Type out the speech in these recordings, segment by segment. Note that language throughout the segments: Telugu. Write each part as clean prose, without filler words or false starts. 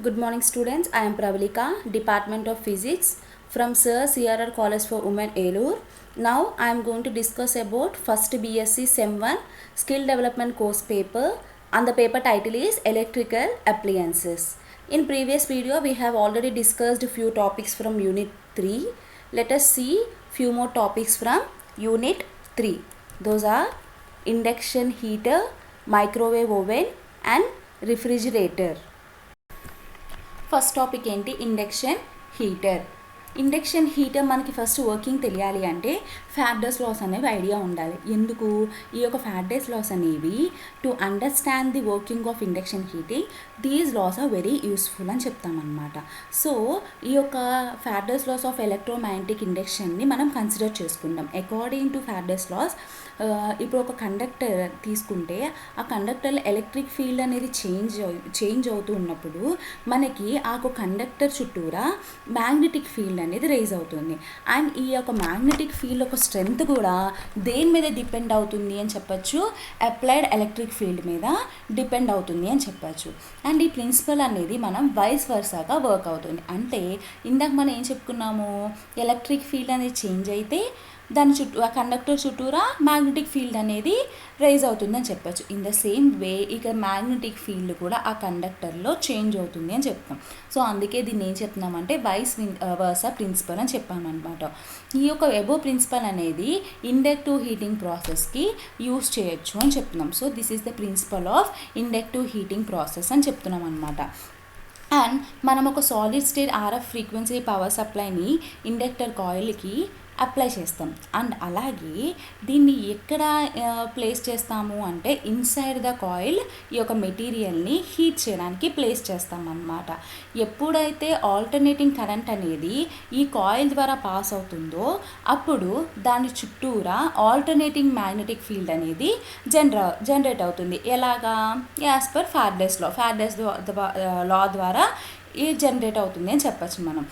Good morning students, I am Pravalika, Department of Physics from Sir CRR College for Women Elur. Now I am going to discuss about first BSc Sem 1 Skill Development course paper and the paper title is Electrical Appliances. In previous video we have already discussed a few topics from Unit 3. Let us see few more topics from Unit 3. Those are induction heater, microwave oven and refrigerator. First topic ఏంటి ఇండక్షన్ హీటర్ మనకి ఫస్ట్ వర్కింగ్ తెలియాలి అంటే ఫ్యారడేస్ లాస్ అనేవి ఐడియా ఉండాలి. ఎందుకు ఈ యొక్క ఫ్యారడేస్ లాస్ అనేవి to understand the working of induction heating these laws are very useful అని చెప్తామన్నమాట. సో ఈ యొక్క ఫ్యారడేస్ లాస్ ఆఫ్ ఎలక్ట్రోమాగ్నెటిక్ ఇండక్షన్ని మనం కన్సిడర్ చేసుకుంటాం. అకార్డింగ్ టు ఫ్యారడేస్ లాస్ ఇప్పుడు ఒక కండక్టర్ తీసుకుంటే ఆ కండక్టర్లో ఎలక్ట్రిక్ ఫీల్డ్ అనేది చేంజ్ అవుతూ ఉన్నప్పుడు మనకి ఆ కండక్టర్ చుట్టూరా మ్యాగ్నెటిక్ ఫీల్డ్ అనేది రైజ్ అవుతుంది. అండ్ ఈ యొక్క మ్యాగ్నెటిక్ ఫీల్డ్ యొక్క స్ట్రెంగ్త్ కూడా దేని మీద డిపెండ్ అవుతుంది అని చెప్పచ్చు, అప్లైడ్ ఎలక్ట్రిక్ ఫీల్డ్ మీద డిపెండ్ అవుతుంది అని చెప్పచ్చు. అండ్ ఈ ప్రిన్సిపల్ అనేది మనం వైస్ వర్సాగా వర్క్ అవుతుంది. అంటే ఇందాక మనం ఏం చెప్పుకున్నాము, ఎలక్ట్రిక్ ఫీల్డ్ అనేది చేంజ్ అయితే దాని చుట్టూ ఆ కండక్టర్ చుట్టూరా మ్యాగ్నెటిక్ ఫీల్డ్ అనేది రైజ్ అవుతుందని చెప్పచ్చు. ఇన్ ద సేమ్ వే ఇక మ్యాగ్నెటిక్ ఫీల్డ్ కూడా ఆ కండక్టర్లో చేంజ్ అవుతుంది అని చెప్తాం. సో అందుకే దీన్ని ఏం చెప్తున్నామంటే వైస్ వర్సా ప్రిన్సిపల్ అని చెప్పామన్నమాట. ఈ యొక్క ఎబో ప్రిన్సిపల్ అనేది ఇండక్టివ్ హీటింగ్ ప్రాసెస్కి యూస్ చేయొచ్చు అని చెప్తున్నాం. So this is the principle of inductive heating process అని చెప్తున్నాం అనమాట. అండ్ మనం ఒక solid state RF frequency power సప్లైని ఇండక్టర్ కాయిల్కి అప్లై చేస్తాం. అండ్ అలాగే దీన్ని ఎక్కడ ప్లేస్ చేస్తాము అంటే ఇన్సైడ్ ద కాయిల్ ఈ యొక్క మెటీరియల్ని హీట్ చేయడానికి ప్లేస్ చేస్తాం అన్నమాట. ఎప్పుడైతే ఆల్టర్నేటింగ్ కరెంట్ అనేది ఈ కాయిల్ ద్వారా పాస్ అవుతుందో అప్పుడు దాని చుట్టూరా ఆల్టర్నేటింగ్ మ్యాగ్నెటిక్ ఫీల్డ్ అనేది జనరేట్ అవుతుంది. ఎలాగా? యాజ్ పర్ ఫ్యారడేస్ లా ద్వారా ఇది జనరేట్ అవుతుంది అని చెప్పచ్చు మనం.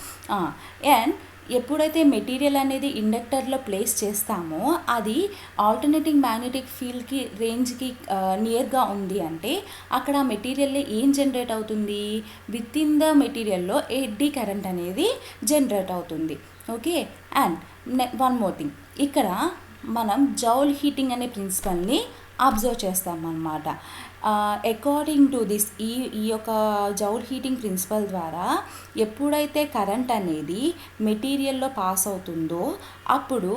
అండ్ ఎప్పుడైతే మెటీరియల్ అనేది ఇండక్టర్లో ప్లేస్ చేస్తామో అది ఆల్టర్నేటింగ్ మ్యాగ్నెటిక్ ఫీల్డ్కి రేంజ్కి నియర్గా ఉంది అంటే అక్కడ మెటీరియల్లో ఏం జనరేట్ అవుతుంది, విత్ ఇన్ ద మెటీరియల్లో ఎడ్డీ కరెంట్ అనేది జనరేట్ అవుతుంది. Okay. And one more thing, ఇక్కడ మనం జౌల్ హీటింగ్ అనే ప్రిన్సిపల్ని అబ్జర్వ్ చేస్తామన్నమాట. అకార్డింగ్ టు దిస్ ఈ యొక్క జౌల్ హీటింగ్ ప్రిన్సిపల్ ద్వారా ఎప్పుడైతే కరెంట్ అనేది మెటీరియల్లో పాస్ అవుతుందో అప్పుడు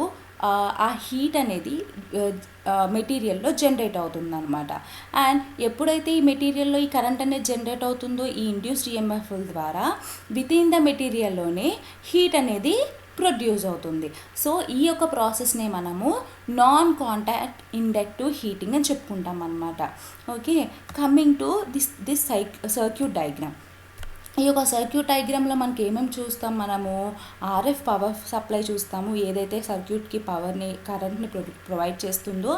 ఆ హీట్ అనేది మెటీరియల్లో జనరేట్ అవుతుందన్నమాట. అండ్ ఎప్పుడైతే ఈ మెటీరియల్లో ఈ కరెంట్ అనేది జనరేట్ అవుతుందో ఈ ఇండ్యూస్డ్ ఈఎంఎఫ్ ద్వారా విత్ ఇన్ ద మెటీరియల్లోనే హీట్ అనేది ప్రొడ్యూస్ అవుతుంది. సో ఈ యొక్క ప్రాసెస్నే మనము నాన్ కాంటాక్ట్ ఇండక్టివ్ హీటింగ్ అని చెప్పుకుంటాం అన్నమాట. Okay. Coming to this circuit diagram. ఈ యొక్క సర్క్యూట్ డయాగ్రామ్లో మనకి ఏమేమి చూస్తాం, మనము ఆర్ఎఫ్ పవర్ సప్లై చూస్తాము, ఏదైతే సర్క్యూట్కి కరెంట్ని ప్రొవైడ్ చేస్తుందో.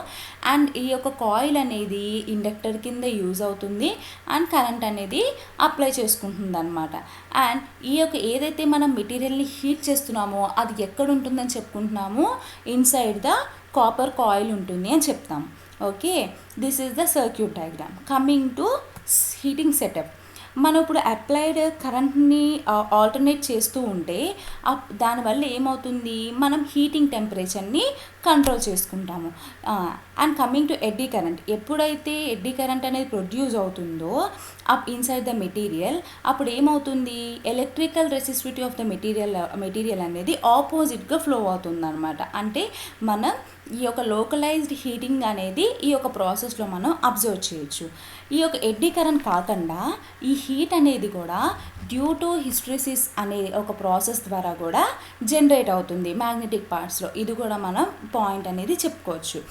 అండ్ ఈ యొక్క కాయిల్ అనేది ఇండక్టర్ కింద యూజ్ అవుతుంది అండ్ కరెంట్ అనేది అప్లై చేసుకుంటుంది అనమాట. అండ్ ఈ యొక్క ఏదైతే మనం మెటీరియల్ని హీట్ చేస్తున్నామో అది ఎక్కడ ఉంటుందని చెప్పుకుంటున్నాము, ఇన్సైడ్ ద కాపర్ కాయిల్ ఉంటుంది అని చెప్తాం. Okay. This is the circuit diagram. Coming to heating setup. మనం ఇప్పుడు అప్లైడ్ కరెంట్ని ఆల్టర్నేట్ చేస్తూ ఉంటే దానివల్ల ఏమవుతుంది, మనం హీటింగ్ టెంపరేచర్ని కంట్రోల్ చేసుకుంటాము. And coming to eddy current, ఎప్పుడైతే ఎడ్డీ కరెంట్ అనేది ప్రొడ్యూస్ అవుతుందో ఇన్సైడ్ ద మెటీరియల్ అప్పుడు ఏమవుతుంది, electrical resistivity of the material అనేది ఆపోజిట్గా ఫ్లో అవుతుంది అనమాట. అంటే మనం ఈ యొక్క లోకలైజ్డ్ హీటింగ్ అనేది ఈ యొక్క ప్రాసెస్లో మనం అబ్జర్వ్ చేయొచ్చు. ఈ యొక్క ఎడ్డీ కరెంట్ కాకుండా ఈ హీట్ అనేది కూడా డ్యూ టు హిస్టెరిసిస్ అనే ఒక ప్రాసెస్ ద్వారా కూడా జనరేట్ అవుతుంది మ్యాగ్నెటిక్ పార్ట్స్లో. ఇది కూడా మనం పాయింట్ అనేది చెప్పుకోవచ్చు.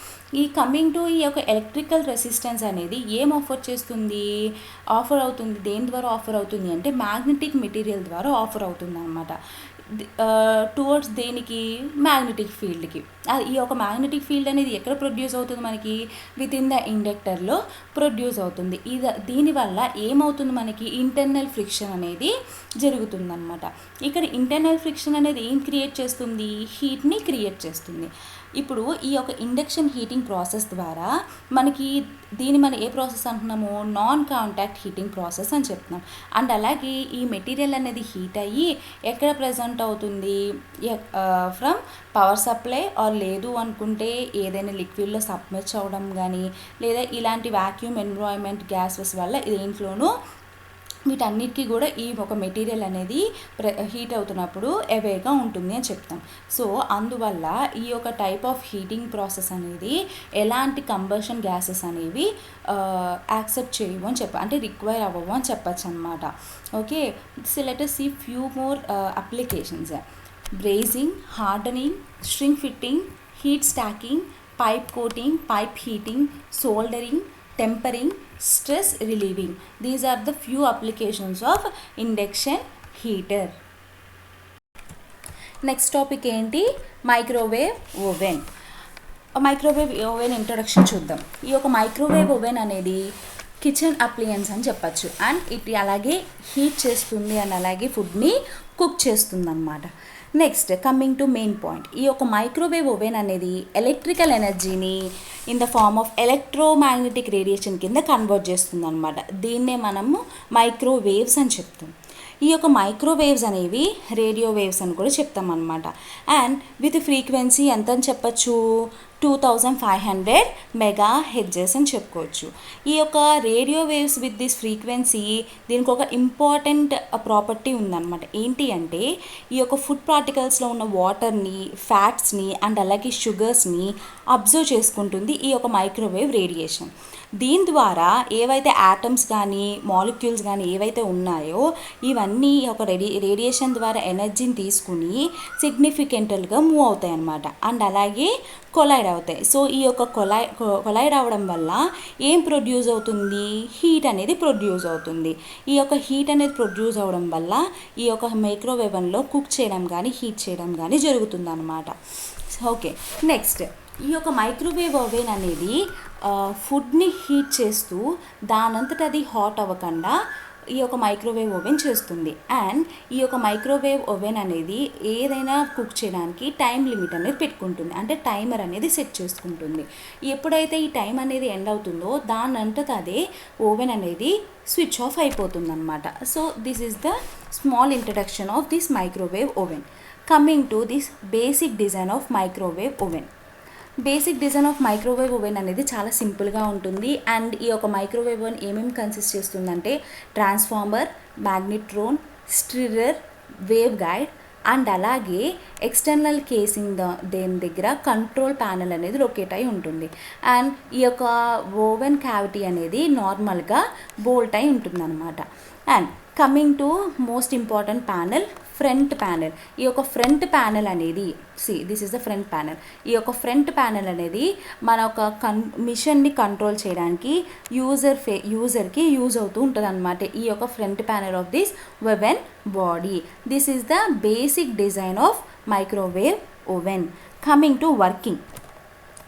ఈ కమింగ్ టు ఈ యొక్క ఎలక్ట్రికల్ రెసిస్టెన్స్ అనేది ఏం ఆఫర్ అవుతుంది, దేని ద్వారా ఆఫర్ అవుతుంది అంటే మ్యాగ్నెటిక్ మెటీరియల్ ద్వారా ఆఫర్ అవుతుంది అన్నమాట. టువర్డ్స్ దేనికి, మ్యాగ్నెటిక్ ఫీల్డ్కి. ఈ యొక్క మ్యాగ్నెటిక్ ఫీల్డ్ అనేది ఎక్కడ ప్రొడ్యూస్ అవుతుంది, మనకి విత్ ఇన్ ద ఇండక్టర్లో ప్రొడ్యూస్ అవుతుంది. దీనివల్ల ఏమవుతుంది, మనకి ఇంటర్నల్ ఫ్రిక్షన్ అనేది జరుగుతుందన్నమాట. ఇక్కడ ఇంటర్నల్ ఫ్రిక్షన్ అనేది ఏం క్రియేట్ చేస్తుంది, హీట్ని క్రియేట్ చేస్తుంది. ఇప్పుడు ఈ యొక్క ఇండక్షన్ హీటింగ్ ప్రాసెస్ ద్వారా మనకి దీన్ని మనం ఏ ప్రాసెస్ అంటున్నాము, నాన్ కాంటాక్ట్ హీటింగ్ ప్రాసెస్ అని చెప్తున్నాం. అండ్ అలాగే ఈ మెటీరియల్ అనేది హీట్ అయ్యి ఎక్కడ ప్రజెంట్ అవుతుంది, ఫ్రమ్ పవర్ సప్లై ఆర్ లేదు అనుకుంటే ఏదైనా లిక్విడ్లో సబ్మెర్జ్ అవ్వడం కానీ, లేదా ఇలాంటి వాక్యూమ్ ఎన్విరాన్మెంట్ గ్యాసెస్ వల్ల దేంట్లోనూ వీటన్నిటికీ కూడా ఈ ఒక మెటీరియల్ అనేది హీట్ అవుతున్నప్పుడు అవేగా ఉంటుంది అని చెప్తాం. సో అందువల్ల ఈ యొక్క టైప్ ఆఫ్ హీటింగ్ ప్రాసెస్ అనేది ఎలాంటి కంబషన్ గ్యాసెస్ అనేవి యాక్సెప్ట్ చేయవు అని అంటే రిక్వైర్ అవ్వవు అని చెప్పచ్చు అనమాట. Okay, so let us see few more applications. Brazing, hardening, string fitting, heat stacking, pipe coating, pipe heating, soldering, tempering, stress relieving. These are the few applications of induction heater. Next topic ఏంటి, microwave oven. Microwave oven introduction చూద్దాం. ఈ యొక్క మైక్రోవేవ్ ఓవెన్ అనేది కిచెన్ అప్లయన్స్ అని చెప్పచ్చు. అండ్ ఇది అలాగే హీట్ చేస్తుంది అండ్ అలాగే ఫుడ్ని కుక్ చేస్తుంది అన్నమాట. Next coming to main point, ఈ యొక్క మైక్రోవేవ్ ఓవెన్ అనేది ఎలక్ట్రికల్ ఎనర్జీని in the form of electromagnetic radiation కింద కన్వర్ట్ చేస్తుంది అనమాట. దీన్నే మనము మైక్రోవేవ్స్ అని చెప్తాం. ఈ యొక్క మైక్రోవేవ్స్ అనేవి రేడియో వేవ్స్ అని కూడా చెప్తాం అనమాట. అండ్ విత్ ఫ్రీక్వెన్సీ ఎంత అని చెప్పచ్చు, 2500 మెగా హెడ్జెస్ అని చెప్పుకోవచ్చు. ఈ యొక్క radio waves with this frequency, దీనికి ఒక ఇంపార్టెంట్ ప్రాపర్టీ ఉందన్నమాట. ఏంటి అంటే ఈ యొక్క ఫుడ్ పార్టికల్స్లో ఉన్న వాటర్ని, ఫ్యాట్స్ని అండ్ అలాగే షుగర్స్ని అబ్జర్వ్ చేసుకుంటుంది ఈ యొక్క మైక్రోవేవ్ రేడియేషన్. దీని ద్వారా ఏవైతే యాటమ్స్ కానీ మాలిక్యూల్స్ కానీ ఏవైతే ఉన్నాయో ఇవన్నీ ఒక రేడియేషన్ ద్వారా ఎనర్జీని తీసుకుని సిగ్నిఫికెంట్గా మూవ్ అవుతాయి అన్నమాట. అండ్ అలాగే కొలైడ్ అవుతాయి. సో ఈ యొక్క కొలైడ్ అవడం వల్ల ఏం ప్రొడ్యూస్ అవుతుంది, హీట్ అనేది ప్రొడ్యూస్ అవుతుంది. ఈ యొక్క హీట్ అనేది ప్రొడ్యూస్ అవడం వల్ల ఈ యొక్క మైక్రోవేవ్ ఓవెన్లో కుక్ చేయడం కానీ హీట్ చేయడం కానీ జరుగుతుంది అన్నమాట. ఓకే, నెక్స్ట్ ఈ యొక్క మైక్రోవేవ్ ఓవెన్ అనేది ఫుడ్ని హీట్ చేస్తూ దానంతట అది హాట్ అవ్వకుండా ఈ యొక్క మైక్రోవేవ్ ఓవెన్ చేస్తుంది. అండ్ ఈ యొక్క మైక్రోవేవ్ ఓవెన్ అనేది ఏదైనా కుక్ చేయడానికి టైం లిమిట్ అనేది పెట్టుకుంటుంది, అంటే టైమర్ అనేది సెట్ చేసుకుంటుంది. ఎప్పుడైతే ఈ టైం అనేది ఎండ్ అవుతుందో దానంతట అదే ఓవెన్ అనేది స్విచ్ ఆఫ్ అయిపోతుంది అనమాట. So this is the small introduction of this microwave oven. Coming to this basic design of microwave oven. Basic design of microwave oven అనేది చాలా సింపుల్గా ఉంటుంది. అండ్ ఈ యొక్క మైక్రోవేవ్ ఓవెన్ ఏమేమి కన్సిస్ట్ చేస్తుందంటే transformer, magnetron, stirrer, waveguide and అలాగే ఎక్స్టర్నల్ కేసింగ్ దేని దగ్గర కంట్రోల్ ప్యానెల్ అనేది లొకేట్ అయి ఉంటుంది. అండ్ ఈ యొక్క ఓవెన్ క్యావిటీ అనేది నార్మల్గా బోల్ట్ అయి ఉంటుంది అనమాట. And coming to most important panel, front panel. ఈ యొక్క ఫ్రంట్ ప్యానెల్ అనేది this is the front panel. ఈ యొక్క ఫ్రంట్ ప్యానెల్ అనేది మన ఒక మిషన్ని కంట్రోల్ చేయడానికి యూజర్కి యూజ్ అవుతూ ఉంటుంది అనమాట. ఈ యొక్క front panel of this oven body. This is the basic design of microwave oven. Coming to working,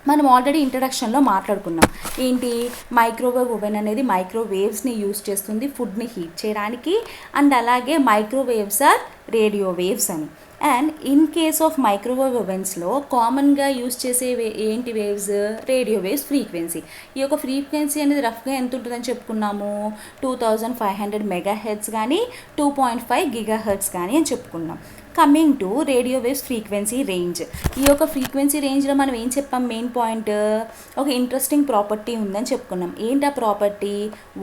మనం ఆల్రెడీ ఇంట్రడక్షన్లో మాట్లాడుకున్నాం. ఏంటి, మైక్రోవేవ్ ఓవెన్ అనేది మైక్రోవేవ్స్ని యూజ్ చేస్తుంది ఫుడ్ని హీట్ చేయడానికి. అండ్ అలాగే మైక్రోవేవ్స్ ఆర్ రేడియో వేవ్స్ అని. And in case of microwave ఓవెన్స్లో కామన్గా యూజ్ చేసే ఏంటి వేవ్స్, రేడియో వేవ్స్ ఫ్రీక్వెన్సీ. ఈ యొక్క ఫ్రీక్వెన్సీ అనేది రఫ్గా ఎంత ఉంటుందని చెప్పుకున్నాము, 2500 మెగా హెర్ట్జ్ కానీ 2.5 గిగా హెర్ట్జ్ కానీ అని చెప్పుకున్నాం. Coming to radio waves frequency range. ఈ యొక్క ఫ్రీక్వెన్సీ రేంజ్లో మనం ఏం చెప్పాం, మెయిన్ పాయింట్ ఒక ఇంట్రెస్టింగ్ ప్రాపర్టీ ఉందని చెప్పుకున్నాం. ఏంటి ఆ ప్రాపర్టీ,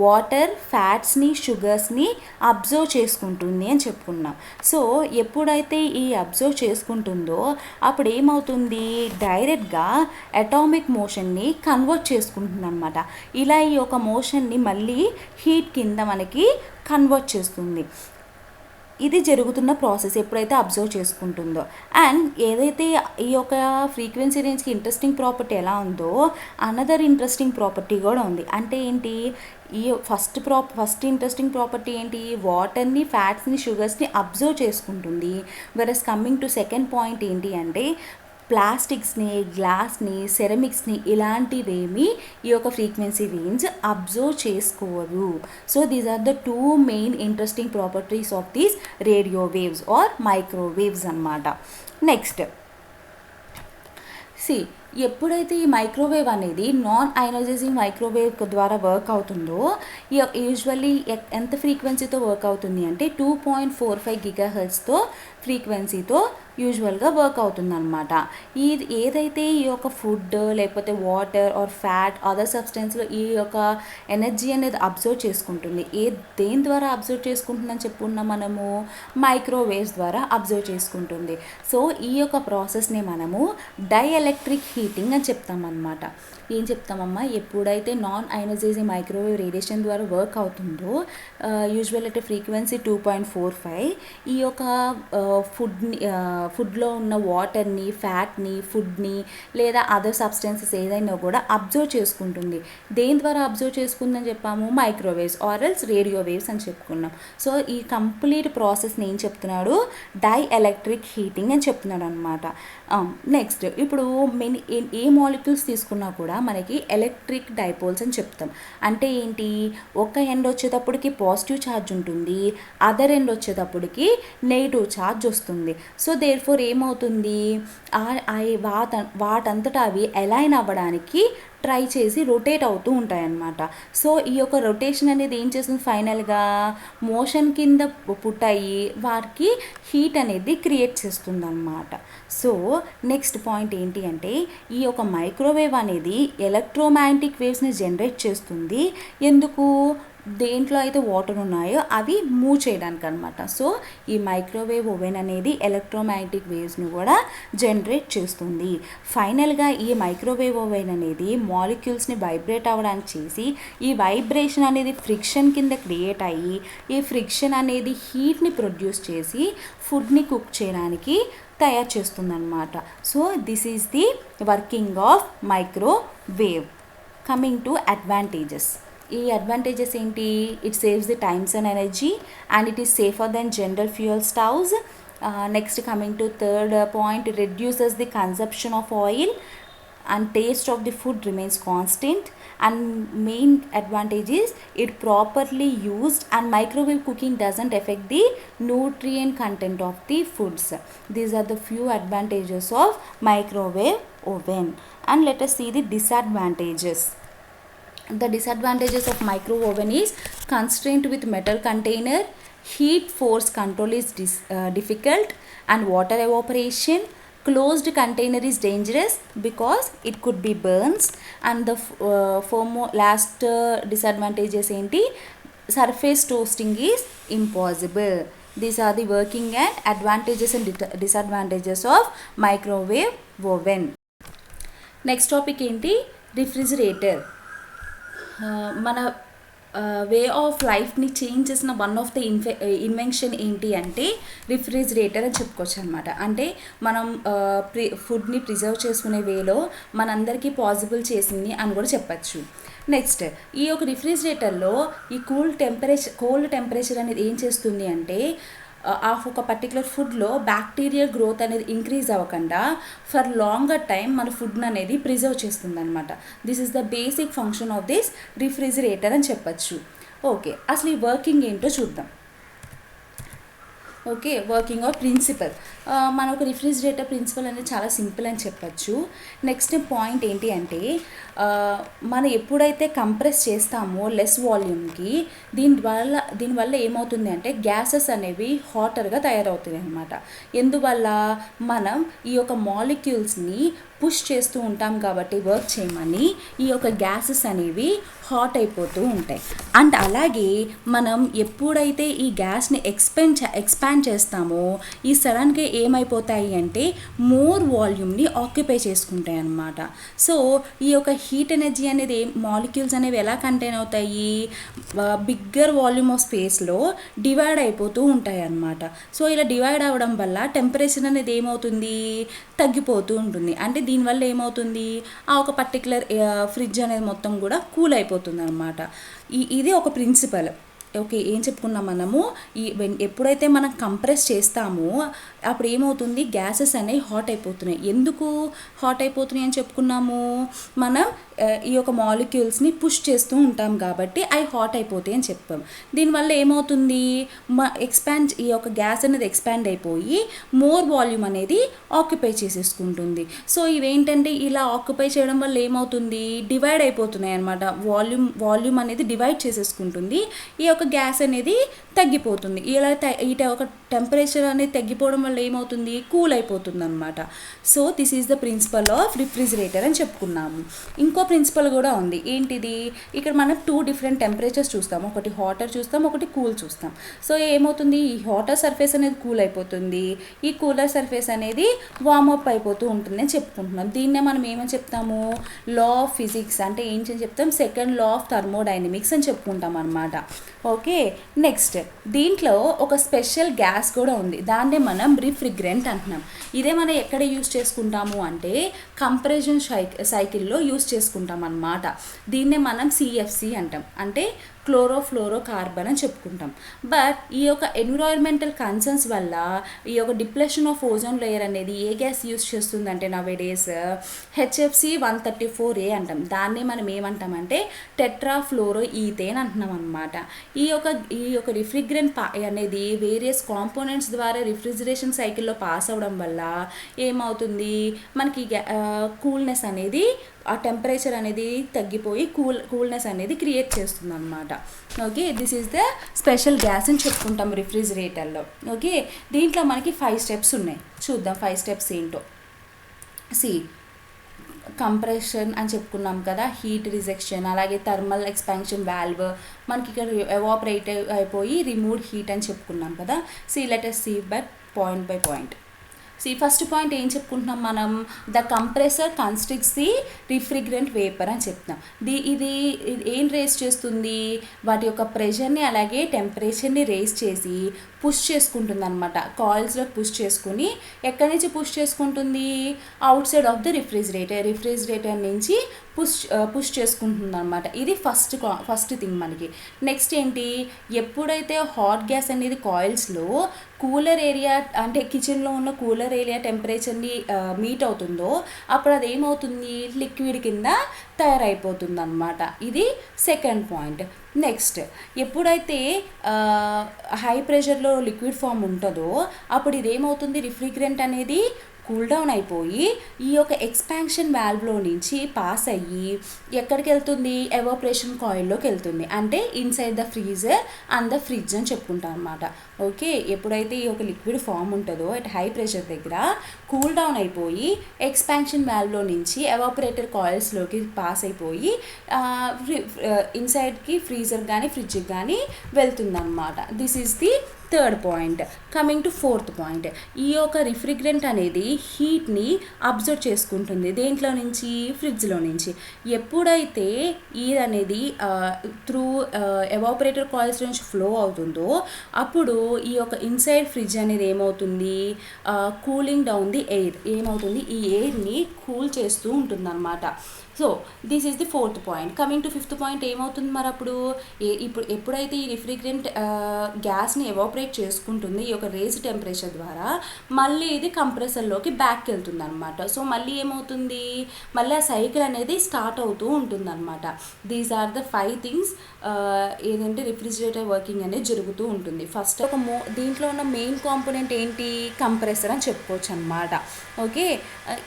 వాటర్ ఫ్యాట్స్ని షుగర్స్ని అబ్జర్వ్ చేసుకుంటుంది అని చెప్పుకున్నాం. సో ఎప్పుడైతే ఈ అబ్జర్వ్ చేసుకుంటుందో అప్పుడు ఏమవుతుంది, డైరెక్ట్గా అటామిక్ మోషన్ని కన్వర్ట్ చేసుకుంటుంది అనమాట. ఇలా ఈ యొక్క మోషన్ని మళ్ళీ హీట్ కింద మనకి కన్వర్ట్ చేస్తుంది. ఇది జరుగుతున్న ప్రాసెస్ ఎప్పుడైతే అబ్జర్వ్ చేసుకుంటుందో. అండ్ ఏదైతే ఈ యొక్క ఫ్రీక్వెన్సీ రేంజ్కి ఇంట్రెస్టింగ్ ప్రాపర్టీ ఎలా ఉందో అనదర్ ఇంట్రెస్టింగ్ ప్రాపర్టీ కూడా ఉంది. అంటే ఏంటి, ఈ ఫస్ట్ ఇంట్రెస్టింగ్ ప్రాపర్టీ ఏంటి, వాటర్ని ఫ్యాట్స్ని షుగర్స్ని అబ్జర్వ్ చేసుకుంటుంది. వెరస్ కమింగ్ టు సెకండ్ పాయింట్ ఏంటి అంటే ప్లాస్టిక్స్ని, గ్లాస్ని, సెరమిక్స్ని ఇలాంటివేమీ ఈ యొక్క ఫ్రీక్వెన్సీ రేంజ్ అబ్జర్వ్ చేసుకోరు. So these are the two main interesting properties of these radio waves or microwaves అన్నమాట. నెక్స్ట్ సి ఎప్పుడైతే ఈ మైక్రోవేవ్ అనేది నాన్ అయనైజింగ్ మైక్రోవేవ్ ద్వారా వర్క్ అవుతుందో యూజువల్లీ ఎంత ఫ్రీక్వెన్సీతో వర్క్ అవుతుంది అంటే 2.45 గిగాహెర్ట్జ్తో ఫ్రీక్వెన్సీతో యూజువల్గా వర్క్ అవుతుందన్నమాట. ఇది ఏదైతే ఈ యొక్క ఫుడ్ లేకపోతే వాటర్ ఆర్ ఫ్యాట్ అదర్ సబ్స్టెన్స్లో ఈ యొక్క ఎనర్జీ అనేది అబ్జర్వ్ చేసుకుంటుంది. దేని ద్వారా అబ్జర్వ్ చేసుకుంటుందని చెప్పుకున్నాం మనము, మైక్రోవేవ్స్ ద్వారా అబ్జర్వ్ చేసుకుంటుంది. సో ఈ యొక్క ప్రాసెస్ని మనము డైఎలక్ట్రిక్ హీటింగ్ అని చెప్తామన్నమాట. ఏం చెప్తామమ్మా, ఎప్పుడైతే నాన్ అయనైజింగ్ మైక్రోవేవ్ రేడియేషన్ ద్వారా వర్క్ అవుతుందో యూజువల్ అయితే ఫ్రీక్వెన్సీ 2.45 ఈ యొక్క ఫుడ్లో ఉన్న వాటర్ని, ఫ్యాట్ని, ఫుడ్ని లేదా అదర్ సబ్స్టెన్సెస్ ఏదైనా కూడా అబ్జర్వ్ చేసుకుంటుంది. దేని ద్వారా అబ్జర్వ్ చేసుకుందని చెప్పాము, మైక్రోవేవ్స్ ఆర్ఎల్స్ రేడియో వేవ్స్ అని చెప్పుకున్నాం. సో ఈ కంప్లీట్ ప్రాసెస్ని ఏం చెప్తున్నాడు, డైఎలక్ట్రిక్ హీటింగ్ అని చెప్తున్నాడు అనమాట. నెక్స్ట్ ఇప్పుడు ఏ మాలిక్యూల్స్ తీసుకున్నా కూడా మనకి ఎలక్ట్రిక్ డైపోల్స్ అని చెప్తాం. అంటే ఏంటి, ఒక ఎండ్ వచ్చేటప్పటికి పాజిటివ్ ఛార్జ్ ఉంటుంది, అదర్ ఎండ్ వచ్చేటప్పటికి నెగిటివ్ ఛార్జ్ వస్తుంది. సో దేర్ ఫోర్ ఏమవుతుంది, వాటంతటా అవి అలైన్ అవ్వడానికి ట్రై చేసి రొటేట్ అవుతూ ఉంటాయన్నమాట. సో ఈ యొక్క రొటేషన్ అనేది ఏం చేస్తుంది, ఫైనల్గా మోషన్ కింద పుట్టాయి వారికి హీట్ అనేది క్రియేట్ చేస్తుంది అన్నమాట. సో నెక్స్ట్ పాయింట్ ఏంటి అంటే, ఈ యొక్క మైక్రోవేవ్ అనేది ఎలక్ట్రోమాగ్నెటిక్ వేవ్స్ని జనరేట్ చేస్తుంది. ఎందుకు, దేంట్లో అయితే వాటర్ ఉన్నాయో అవి మూవ్ చేయడానికి అనమాట. సో ఈ మైక్రోవేవ్ ఓవెన్ అనేది ఎలక్ట్రోమాగ్నెటిక్ వేవ్స్ని కూడా జనరేట్ చేస్తుంది. ఫైనల్గా ఈ మైక్రోవేవ్ ఓవెన్ అనేది మాలిక్యూల్స్ని వైబ్రేట్ అవ్వడానికి చేసి ఈ వైబ్రేషన్ అనేది ఫ్రిక్షన్ కింద క్రియేట్ అయ్యి ఈ ఫ్రిక్షన్ అనేది హీట్ని ప్రొడ్యూస్ చేసి ఫుడ్ని కుక్ చేయడానికి తయారు చేస్తుందన్నమాట. So this is the working of microwave. Coming to advantages. ఈ అడ్వాంటేజెస్ ఏంటి, it saves the times and energy and it is safer than general fuel stoves. Next coming to third point, reduces the consumption of oil and taste of the food remains constant. And main advantage is it properly used and microwave cooking doesn't affect the nutrient content of the foods. These are the few advantages of microwave oven. And let us see the disadvantages. The disadvantages of microwave oven is constraint with metal container, heat force control is difficult, and water evaporation. Closed container is dangerous because it could be burns. And the last disadvantages enti, surface toasting is impossible. These are the working and advantages and disadvantages of microwave oven. Next topic enti, refrigerator. మన వే ఆఫ్ లైఫ్ని చేంజ్ చేసిన వన్ ఆఫ్ ద ఇన్వెన్షన్ ఏంటి అంటే రిఫ్రిజిరేటర్ అని చెప్పుకోవచ్చు అనమాట. అంటే మనం ఫుడ్ని ప్రిజర్వ్ చేసుకునే వేలో మనందరికీ పాసిబుల్ చేసింది అని కూడా చెప్పచ్చు. నెక్స్ట్ ఈ యొక్క రిఫ్రిజిరేటర్లో ఈ కోల్డ్ టెంపరేచర్ అనేది ఏం చేస్తుంది అంటే ఒక పర్టికులర్ ఫుడ్లో బ్యాక్టీరియల్ గ్రోత్ అనేది ఇంక్రీజ్ అవ్వకుండా ఫర్ లాంగర్ టైం మన ఫుడ్ని అనేది ప్రిజర్వ్ చేస్తుంది అనమాట. This is the basic function of this refrigerator అని చెప్పచ్చు. ఓకే, అసలు ఈ వర్కింగ్ ఏంటో చూద్దాం. Okay, working of principle. మన ఒక రిఫ్రిజిరేటర్ ప్రిన్సిపల్ అనేది చాలా సింపుల్ అని చెప్పచ్చు. నెక్స్ట్ పాయింట్ ఏంటి అంటే, మనం ఎప్పుడైతే కంప్రెస్ చేస్తామో లెస్ వాల్యూమ్కి దీనివల్ల ఏమవుతుంది అంటే గ్యాసెస్ అనేవి హాటర్గా తయారవుతాయి అన్నమాట. ఎందువల్ల, మనం ఈ యొక్క మాలిక్యూల్స్ని పుష్ చేస్తూ ఉంటాం కాబట్టి వర్క్ చేయమని ఈ యొక్క గ్యాసెస్ అనేవి హాట్ అయిపోతూ ఉంటాయి. అండ్ అలాగే మనం ఎప్పుడైతే ఈ గ్యాస్ని ఎక్స్పాండ్ చేస్తామో ఈ సడన్గా ఏమైపోతాయి అంటే మోర్ వాల్యూమ్ని ఆక్యుపై చేసుకుంటాయి అన్నమాట. సో ఈ యొక్క హీట్ ఎనర్జీ అనేది మాలిక్యూల్స్ అనేవి ఎలా కంటైన్ అవుతాయి, బిగ్గర్ వాల్యూమ్ ఆఫ్ స్పేస్లో డివైడ్ అయిపోతూ ఉంటాయి అన్నమాట. సో ఇలా డివైడ్ అవ్వడం వల్ల టెంపరేచర్ అనేది ఏమవుతుంది, తగ్గిపోతూ ఉంటుంది. అంటే దీనివల్ల ఏమవుతుంది, ఆ ఒక పర్టికులర్ ఫ్రిడ్జ్ అనేది మొత్తం కూడా కూల్ అయిపోతుంది అనమాట. ఇది ఒక ప్రిన్సిపల్. ఓకే, ఏం చెప్పుకున్నాం మనము, ఎప్పుడైతే మనం కంప్రెస్ చేస్తామో అప్పుడు ఏమవుతుంది, గ్యాసెస్ అనేవి హాట్ అయిపోతున్నాయి. ఎందుకు హాట్ అయిపోతున్నాయి అని చెప్పుకున్నాము, మనం ఈ యొక్క మాలిక్యూల్స్ని పుష్ చేస్తూ ఉంటాం కాబట్టి అవి హాట్ అయిపోతాయి అని చెప్పాం. దీనివల్ల ఏమవుతుంది, ఈ యొక్క గ్యాస్ అనేది ఎక్స్పాండ్ అయిపోయి మోర్ వాల్యూమ్ అనేది ఆక్యుపై చేసేసుకుంటుంది. సో ఇవేంటంటే ఇలా ఆక్యుపై చేయడం వల్ల ఏమవుతుంది, డివైడ్ అయిపోతున్నాయి అనమాట. వాల్యూమ్ అనేది డివైడ్ చేసేసుకుంటుంది. ఈ యొక్క గ్యాస్ అనేది తగ్గిపోతుంది. ఇలా ఒక టెంపరేచర్ అనేది తగ్గిపోవడం వల్ల ఏమవుతుంది, కూల్ అయిపోతుంది అనమాట. So this is the principle of refrigerator అని చెప్పుకున్నాము. ఇంకో ప్రిన్సిపల్ కూడా ఉంది. ఏంటిది, ఇక్కడ మనం 2 డిఫరెంట్ టెంపరేచర్స్ చూస్తాం. ఒకటి హాటర్ చూస్తాం, ఒకటి కూల్ చూస్తాం. సో ఏమవుతుంది, ఈ హాటర్ సర్ఫేస్ అనేది కూల్ అయిపోతుంది, ఈ కూలర్ సర్ఫేస్ అనేది వార్మప్ అయిపోతూ ఉంటుంది అని చెప్పుకుంటున్నాం. దీన్నే మనం ఏమని చెప్తాము, లా ఆఫ్ ఫిజిక్స్ అంటే ఏంటని చెప్తాం, సెకండ్ లా ఆఫ్ థర్మోడైనమిక్స్ అని చెప్పుకుంటాం అనమాట. ఓకే, నెక్స్ట్ దీంట్లో ఒక స్పెషల్ గ్యాస్ కూడా ఉంది. దాన్నే మనం రిఫ్రిగ్రెంట్ అంటున్నాం. ఇదే మనం ఎక్కడ యూజ్ చేసుకుంటాము అంటే కంప్రెషన్ సైకిల్లో యూజ్ చేసుకుంటాం అన్నమాట. దీన్నే మనం సిఎఫ్సి అంటాం, అంటే క్లోరోఫ్లోరోకార్బన్ అని చెప్పుకుంటాం. బట్ ఈ యొక్క ఎన్విరాన్మెంటల్ కన్సర్న్స్ వల్ల ఈ యొక్క డిప్రెషన్ ఆఫ్ ఓజోన్ లేయర్ అనేది ఏ గ్యాస్ యూజ్ చేస్తుందంటే నవేడేస్ హెచ్ఎఫ్సి 134A అంటాం. దాన్నే మనం ఏమంటామంటే టెట్రాఫ్లోరో ఈథేన్ అంటున్నాం అనమాట. ఈ యొక్క రిఫ్రిగ్రెంట్ అనేది వేరియస్ కాంపోనెంట్స్ ద్వారా రిఫ్రిజిరేషన్ సైకిల్లో పాస్ అవ్వడం వల్ల ఏమవుతుంది, మనకి కూల్నెస్ అనేది, ఆ టెంపరేచర్ అనేది తగ్గిపోయి కూల్నెస్ అనేది క్రియేట్ చేస్తుంది అనమాట. Okay, this is the special gas అని చెప్పుకుంటాం రిఫ్రిజిరేటర్లో. ఓకే, దీంట్లో మనకి 5 స్టెప్స్ ఉన్నాయి. చూద్దాం 5 స్టెప్స్ ఏంటో. కంప్రెషన్ అని చెప్పుకున్నాం కదా, హీట్ రిజెక్షన్, అలాగే థర్మల్ ఎక్స్పాన్షన్ వాల్వ్, మనకి ఇక్కడ ఎవాపరేట్ అయిపోయి రిమూవ్డ్ హీట్ అని చెప్పుకున్నాం కదా. Let us see but point by point. First point ఏం చెప్పుకుంటున్నాం మనం, the compressor constricts the refrigerant vapour అని చెప్తున్నాం. ఇది ఏం రేస్ చేస్తుంది, వాటి యొక్క ప్రెషర్ని అలాగే టెంపరేచర్ని రేస్ చేసి పుష్ చేసుకుంటుంది అనమాట. కాయిల్స్లో పుష్ చేసుకుని ఎక్కడి నుంచి పుష్ చేసుకుంటుంది, out side of the refrigerator నుంచి పుష్ చేసుకుంటుంది అనమాట. ఇది ఫస్ట్ థింగ్ మనకి. నెక్స్ట్ ఏంటి, ఎప్పుడైతే హాట్ గ్యాస్ అనేది కాయిల్స్లో కూలర్ ఏరియా అంటే కిచెన్లో ఉన్న కూలర్ ఏరియా టెంపరేచర్ని మీట్ అవుతుందో అప్పుడు అది ఏమవుతుంది, లిక్విడ్ కింద తయారైపోతుంది అనమాట. ఇది సెకండ్ పాయింట్. నెక్స్ట్, ఎప్పుడైతే హై ప్రెషర్లో లిక్విడ్ ఫామ్ ఉంటుందో అప్పుడు ఇదేమవుతుంది, రిఫ్రిగ్రెంట్ అనేది కూల్ డౌన్ అయిపోయి ఈ యొక్క ఎక్స్పాన్షన్ వాల్వ్లో నుంచి పాస్ అయ్యి ఎక్కడికి వెళ్తుంది, ఎవాపరేషన్ కాయిల్లోకి వెళ్తుంది. అంటే inside the freezer and the fridge అని చెప్పుకుంటాం అనమాట. ఓకే, ఎప్పుడైతే ఈ యొక్క లిక్విడ్ ఫామ్ ఉంటుందో అట్ హై ప్రెషర్ దగ్గర కూల్ డౌన్ అయిపోయి ఎక్స్పాన్షన్ వాల్వ్లో నుంచి ఎవాపరేటర్ కాయిల్స్లోకి పాస్ అయిపోయి ఇన్సైడ్కి ఫ్రీజర్ కానీ ఫ్రిడ్జ్కి కానీ వెళ్తుందన్నమాట. This is the third point. Coming to fourth point, ఈ యొక్క రిఫ్రిగ్రెంట్ అనేది హీట్ని అబ్జర్వ్ చేసుకుంటుంది. దేంట్లో నుంచి, ఫ్రిడ్జ్లో నుంచి. ఎప్పుడైతే ఇది అనేది త్రూ ఎవాపరేటర్ కాయిల్స్ నుంచి ఫ్లో అవుతుందో అప్పుడు ఈ యొక్క ఇన్సైడ్ ఫ్రిడ్జ్ అనేది ఏమవుతుంది, కూలింగ్ డౌన్ ది ఎయిర్, ఏమవుతుంది, ఈ ఎయిర్ని కూల్ చేస్తూ ఉంటుంది అనమాట. So this is the fourth point. Coming to fifth point ఏమవుతుంది మరి అప్పుడు, ఎప్పుడైతే ఈ రిఫ్రిగ్రెంట్ గ్యాస్ని ఎవాపరేట్ చేసుకుంటుంది ఈ యొక్క రేజ్ టెంపరేచర్ ద్వారా, మళ్ళీ ఇది కంప్రెసర్లోకి బ్యాక్ వెళ్తుంది అనమాట. సో మళ్ళీ ఏమవుతుంది, మళ్ళీ ఆ సైకిల్ అనేది స్టార్ట్ అవుతూ ఉంటుంది అనమాట. దీస్ ఆర్ ద 5 థింగ్స్ ఏదంటే రిఫ్రిజిరేటర్ వర్కింగ్ అనేది జరుగుతూ ఉంటుంది. ఫస్ట్ దీంట్లో ఉన్న మెయిన్ కాంపోనెంట్ ఏంటి, కంప్రెసర్ అని చెప్పుకోవచ్చు అనమాట. ఓకే,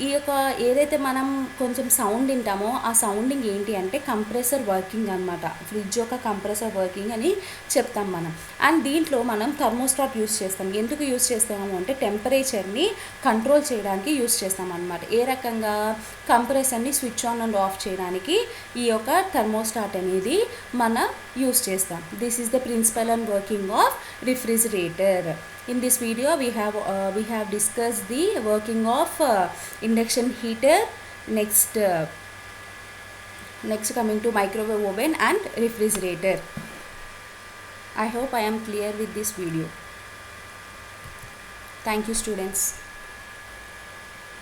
ఈ యొక్క ఏదైతే మనం కొంచెం సౌండ్ వింటామో ఆ సౌండింగ్ ఏంటి అంటే కంప్రెసర్ వర్కింగ్ అనమాట. ఫ్రిడ్జ్ యొక్క కంప్రెసర్ వర్కింగ్ అని చెప్తాం మనం. అండ్ దీంట్లో మనం థర్మోస్టాట్ యూస్ చేస్తాం. ఎందుకు యూస్ చేస్తాము అంటే టెంపరేచర్ని కంట్రోల్ చేయడానికి యూస్ చేస్తాం అనమాట. ఏ రకంగా, కంప్రెసర్ని స్విచ్ ఆన్ అండ్ ఆఫ్ చేయడానికి ఈ యొక్క థర్మోస్టాట్ అనేది మనం యూస్ చేస్తాం. This is the principle and working of refrigerator. In this video we have discussed the working of induction heater. Next coming to microwave oven and refrigerator. I hope I am clear with this video. Thank you students.